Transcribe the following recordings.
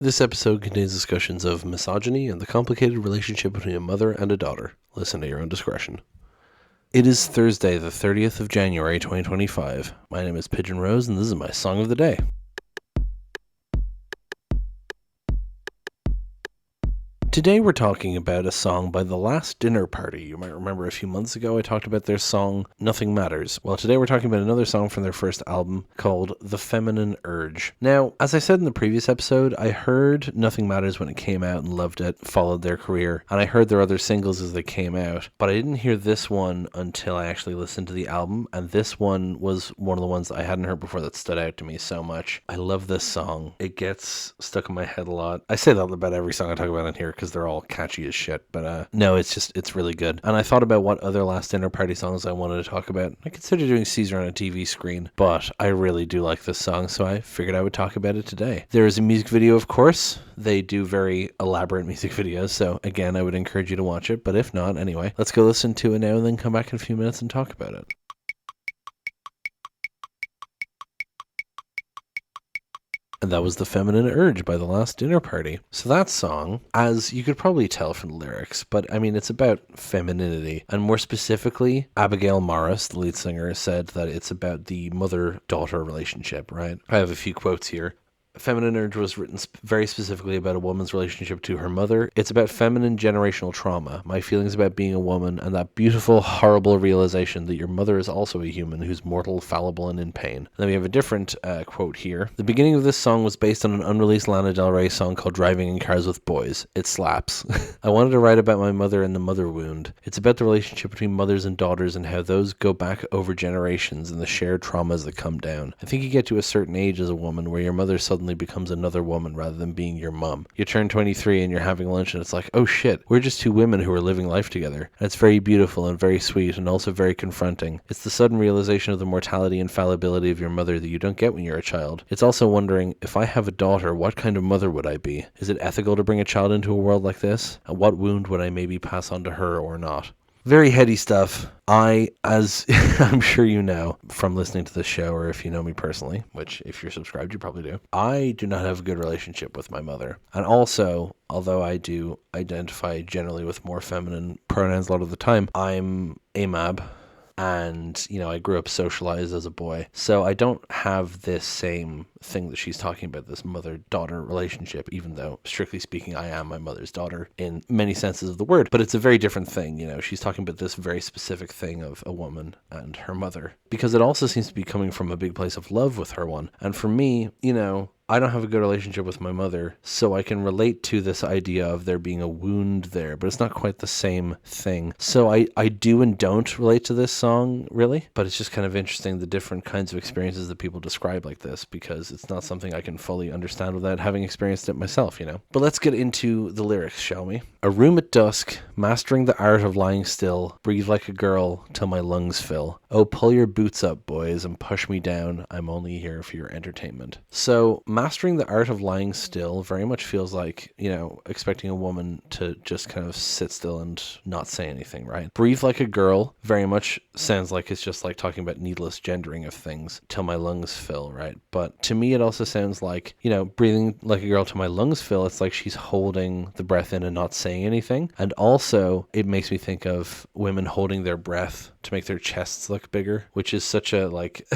This episode contains discussions of misogyny and the complicated relationship between a mother and a daughter. Listen at your own discretion. It is Thursday, the 30th of January, 2025. My name is Pigeon Rose, and this is my song of the day. Today we're talking about a song by The Last Dinner Party. You might remember a few months ago I talked about their song, Nothing Matters. Well, today we're talking about another song from their first album called The Feminine Urge. Now, as I said in the previous episode, I heard Nothing Matters when it came out and loved it, followed their career, and I heard their other singles as they came out, but I didn't hear this one until I actually listened to the album, and this one was one of the ones I hadn't heard before that stood out to me so much. I love this song. It gets stuck in my head a lot. I say that about every song I talk about in here, because they're all catchy as shit, but no, it's really good. And I thought about what other Last Dinner Party songs I wanted to talk about. I considered doing Caesar on a TV screen, but I really do like this song, so I figured I would talk about it today. There is a music video, of course. They do very elaborate music videos, so again, I would encourage you to watch it, but if not, anyway, let's go listen to it now and then come back in a few minutes and talk about it. And that was The Feminine Urge by The Last Dinner Party. So that song, as you could probably tell from the lyrics, but I mean, it's about femininity. And more specifically, Abigail Morris, the lead singer, said that it's about the mother-daughter relationship, right? I have a few quotes here. Feminine Urge was written very specifically about a woman's relationship to her mother. It's about feminine generational trauma, my feelings about being a woman, and that beautiful, horrible realization that your mother is also a human who's mortal, fallible, and in pain. And then we have a different quote here. The beginning of this song was based on an unreleased Lana Del Rey song called Driving in Cars with Boys. It slaps. I wanted to write about my mother and the mother wound. It's about the relationship between mothers and daughters and how those go back over generations and the shared traumas that come down. I think you get to a certain age as a woman where your mother suddenly becomes another woman rather than being your mom. You turn 23 and you're having lunch and it's like, oh shit, we're just two women who are living life together. And it's very beautiful and very sweet and also very confronting. It's the sudden realization of the mortality and fallibility of your mother that you don't get when you're a child. It's also wondering, if I have a daughter, what kind of mother would I be? Is it ethical to bring a child into a world like this? And what wound would I maybe pass on to her or not? Very heady stuff. As I'm sure you know from listening to this show, or if you know me personally, which if you're subscribed, you probably do, I do not have a good relationship with my mother. And also, although I do identify generally with more feminine pronouns a lot of the time, I'm AMAB. And, you know, I grew up socialized as a boy. So I don't have this same thing that she's talking about, this mother-daughter relationship, even though, strictly speaking, I am my mother's daughter in many senses of the word. But it's a very different thing, you know. She's talking about this very specific thing of a woman and her mother. Because it also seems to be coming from a big place of love with her one. And for me, you know, I don't have a good relationship with my mother, so I can relate to this idea of there being a wound there, but it's not quite the same thing. So I do and don't relate to this song, really, but it's just kind of interesting the different kinds of experiences that people describe like this, because it's not something I can fully understand without having experienced it myself, you know. But let's get into the lyrics, shall we? A room at dusk, mastering the art of lying still, breathe like a girl till my lungs fill. Oh, pull your boots up, boys, and push me down. I'm only here for your entertainment. So, mastering the art of lying still very much feels like, you know, expecting a woman to just kind of sit still and not say anything, right? Breathe like a girl very much sounds like it's just like talking about needless gendering of things till my lungs fill, right? But to me, it also sounds like, you know, breathing like a girl till my lungs fill, it's like she's holding the breath in and not saying anything. And also, it makes me think of women holding their breath to make their chests look bigger, which is such a, like,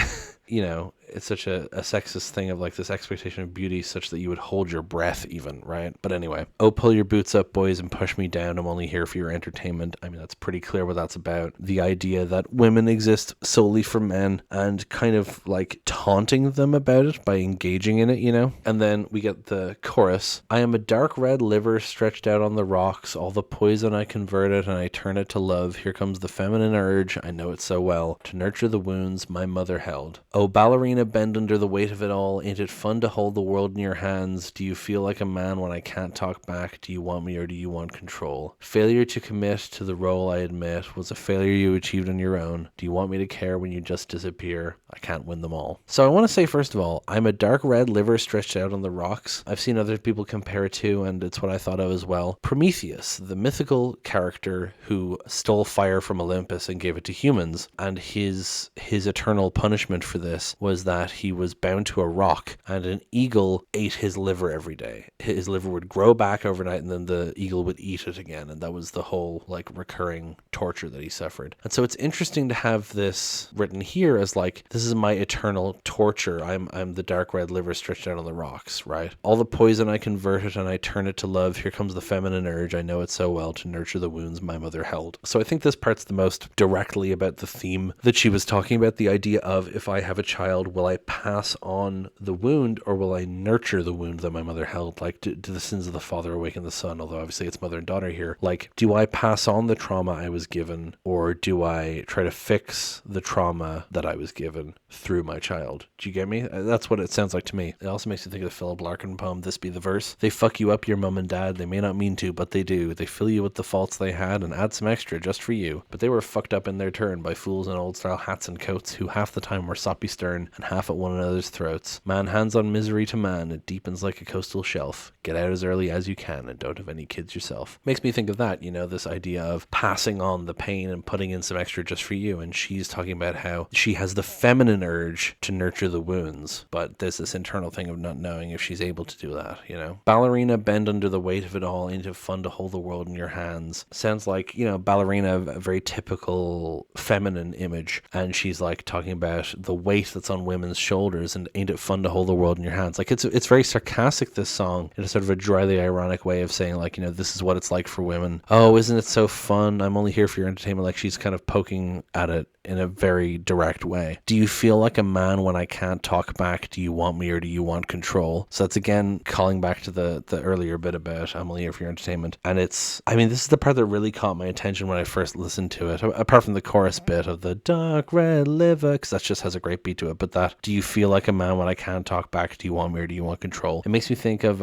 you know, it's such a sexist thing of like this expectation of beauty such that you would hold your breath even, right? But anyway, oh, pull your boots up, boys, and push me down. I'm only here for your entertainment. I mean, that's pretty clear what that's about. The idea that women exist solely for men and kind of like taunting them about it by engaging in it, you know? And then we get the chorus. I am a dark red liver stretched out on the rocks. All the poison I convert it and I turn it to love. Here comes the feminine urge. I know it so well. To nurture the wounds my mother held. Oh, ballerina, bend under the weight of it all. Ain't it fun to hold the world in your hands? Do you feel like a man when I can't talk back? Do you want me or do you want control? Failure to commit to the role I admit was a failure you achieved on your own. Do you want me to care when you just disappear? I can't win them all. So I want to say, first of all, I'm a dark red liver stretched out on the rocks. I've seen other people compare it to, and it's what I thought of as well. Prometheus, the mythical character who stole fire from Olympus and gave it to humans, and his eternal punishment for this was that he was bound to a rock and an eagle ate his liver every day. His liver would grow back overnight and then the eagle would eat it again. And that was the whole like recurring torture that he suffered. And so it's interesting to have this written here as like, this is my eternal torture. I'm the dark red liver stretched out on the rocks, right? All the poison I convert it and I turn it to love. Here comes the feminine urge. I know it so well to nurture the wounds my mother held. So I think this part's the most directly about the theme that she was talking about, the idea of, if I have a child, will I pass on the wound or will I nurture the wound that my mother held? Like, do the sins of the father awaken the son? Although obviously it's mother and daughter here. Like, do I pass on the trauma I was given or do I try to fix the trauma that I was given through my child? Do you get me? That's what it sounds like to me. It also makes me think of the Philip Larkin poem, This Be the Verse. They fuck you up, your mom and dad. They may not mean to, but they do. They fill you with the faults they had and add some extra just for you. But they were fucked up in their turn by fools in old style hats and coats who half the time were soppy stern and half at one another's throats. Man hands on misery to man, it deepens like a coastal shelf. Get out as early as you can and don't have any kids yourself. Makes me think of that, you know, this idea of passing on the pain and putting in some extra just for you. And she's talking about how she has the feminine urge to nurture the wounds, but there's this internal thing of not knowing if she's able to do that, you know. Ballerina, bend under the weight of it all, ain't it fun to hold the world in your hands? Sounds like, you know, ballerina, a very typical feminine image, and she's like talking about the weight that's on women's shoulders and ain't it fun to hold the world in your hands. Like it's very sarcastic, this song, in a sort of a dryly ironic way of saying, like, you know, this is what it's like for women. Oh, isn't it so fun? I'm only here for your entertainment. Like, she's kind of poking at it in a very direct way. Do you feel like a man when I can't talk back? Do you want me or do you want control? So that's again calling back to the earlier bit about I'm only here for your entertainment. And it's, I mean, this is the part that really caught my attention when I first listened to it, apart from the chorus bit of the dark red liver, because that just has a great beat to it. But that, do you feel like a man when I can't talk back? Do you want me or do you want control? It makes me think of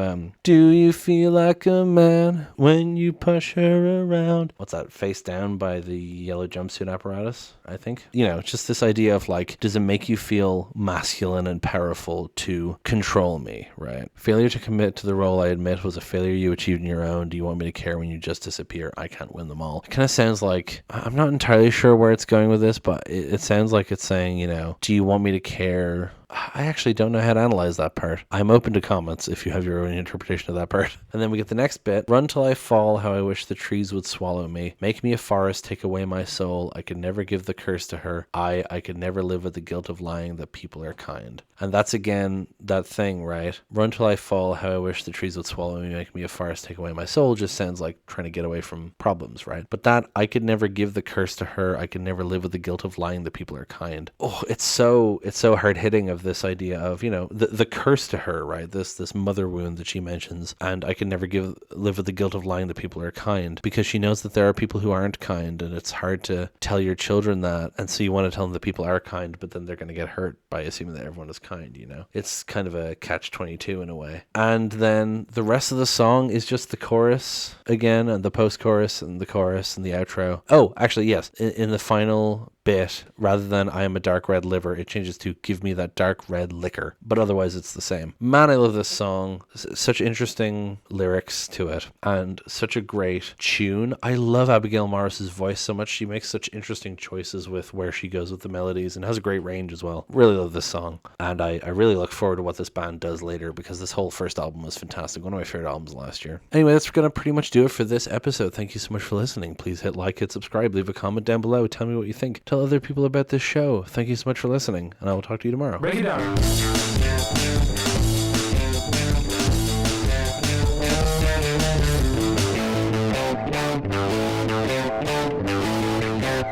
do you feel like a man when you push her around? What's that? Face Down by the Yellow Jumpsuit Apparatus, I think. You know, just this idea of like, does it make you feel masculine and powerful to control me, right? Failure to commit to the role I admit was a failure you achieved in your own. Do you want me to care when you just disappear? I can't win them all. It kind of sounds like, I'm not entirely sure where it's going with this, but it sounds like it's saying, you know, do you want me to care? I actually don't know how to analyze that part. I'm open to comments if you have your own interpretation of that part. And then we get the next bit. Run till I fall, how I wish the trees would swallow me. Make me a forest, take away my soul. I could never give the curse to her. I could never live with the guilt of lying that people are kind. And that's again that thing, right? Run till I fall, how I wish the trees would swallow me. Make me a forest, take away my soul just sounds like trying to get away from problems, right? But that, I could never give the curse to her. I could never live with the guilt of lying that people are kind. Oh, it's so hard hitting of this idea of, you know, the curse to her, right? This mother wound that she mentions, and I can never live with the guilt of lying that people are kind, because she knows that there are people who aren't kind, and it's hard to tell your children that, and so you want to tell them that people are kind, but then they're going to get hurt by assuming that everyone is kind, you know? It's kind of a catch-22 in a way. And then the rest of the song is just the chorus again, and the post-chorus, and the chorus, and the outro. Oh, actually, yes, in the final bit, rather than I am a dark red liver, it changes to give me that dark red liquor, but otherwise it's the same. Man, I love this song. Such interesting lyrics to it and such a great tune. I love Abigail Morris's voice so much. She makes such interesting choices with where she goes with the melodies and has a great range as well. Really love this song, and I really look forward to what this band does later, because this whole first album was fantastic. One of my favorite albums last year. Anyway, that's gonna pretty much do it for this episode. Thank you so much for listening. Please hit like, hit subscribe, leave a comment down below, tell me what you think. Tell other people about this show. Thank you so much for listening, and I will talk to you tomorrow. Break it down.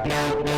Yeah.